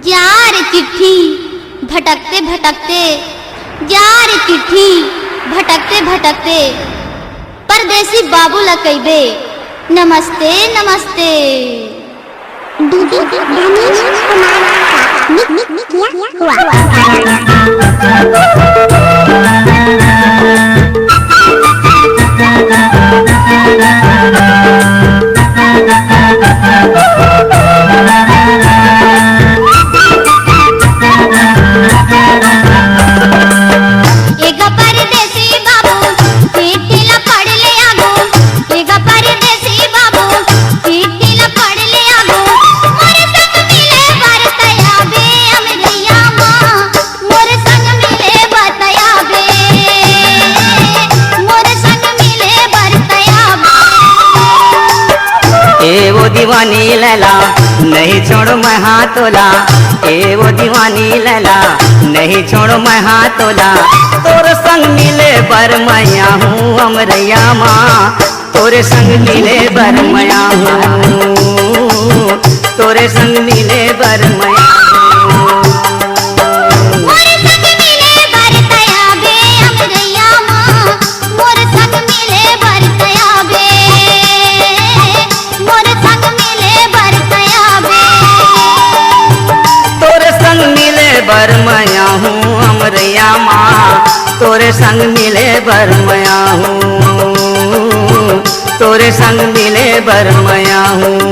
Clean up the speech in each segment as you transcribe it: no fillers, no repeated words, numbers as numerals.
जा रे चिट्ठी भटकते भटकते, जा रे चिट्ठी भटकते भटकते, परदेसी बाबू लकैबे नमस्ते नमस्ते। डीजे रमेश कुमार का मिक्स किया दीवानी लैला नहीं छोड़ो मैं हाथोला, ए वो दीवानी लैला नहीं छोड़ो मैं हाथोला। तोरे संग मिले बर मैया हूँ अमरैया माँ, तोरे संग मिले बर मैया हूँ, तोरे संग मिले बर मैया बर मैया हूँ अमरैया माँ, तोरे संग मिले बर मैया हूँ, तोरे संग मिले बर मैया हूँ।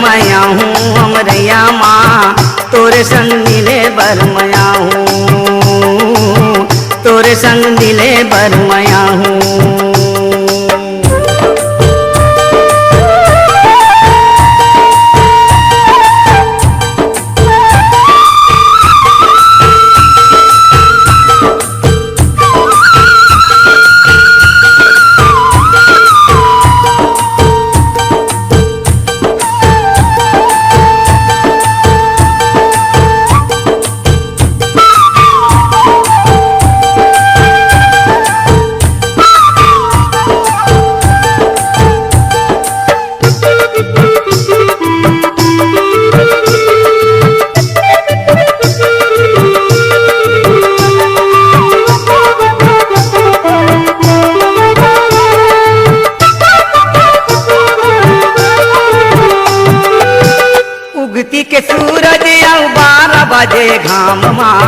मैया हूँ अमरैया माँ, तोरे संग मिले बर मैया हूँ, तोरे संग मिले बर मैया हूँ। उगती के सूरज आउ 12 बजे घाम माँ,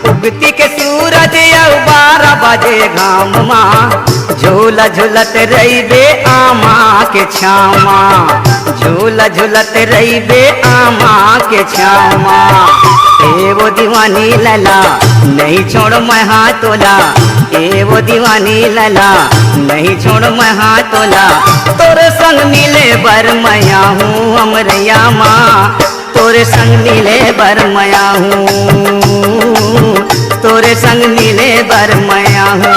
उगती के सूरज आउ 12 बजे घाम माँ, झूला झूलत रहीबे आमा के छामा, झूला झूलत रहीबे आमा के छामा। ए वो दीवानी लैला नहीं छोड़ो मैं हाथोला, ए वो दीवानी लैला नहीं छोड़ो मैं हाथोला। तोरे संग मिले बर मैया हूँ अमरैया माँ, तोरे संग मिले बर मैया हूँ, तोरे संग मिले बर मैया हूँ।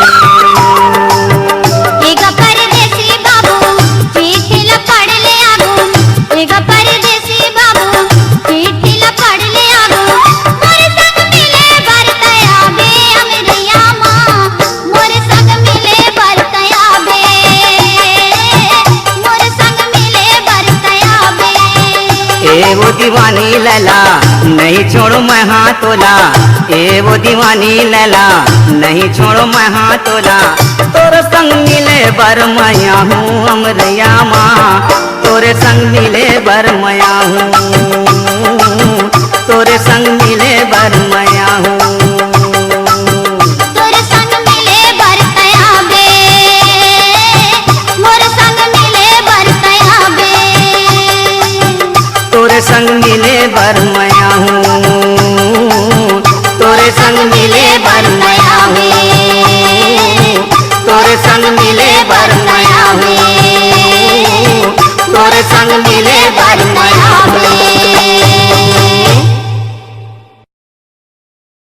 दीवानी लैला नहीं छोड़ो मैं हाथ तोला, ए वो दीवानी लैला नहीं छोड़ो मैं हाथ तोला। तोरे संग मिले बर मैया हूँ अमरैया माँ, तोरे संग मिले बर मैया हूँ, तोरे संग मिले बर मैया हूँ। तोरे संग मिले बर कयाबे, मोर संग मिले बर कयाबे। तोरे संग मिले बर मैया हूँ, तोरे संग मिले बर मैया हूँ, तोरे संग मिले बर मैया हूँ, तोरे संग मिले बर मैया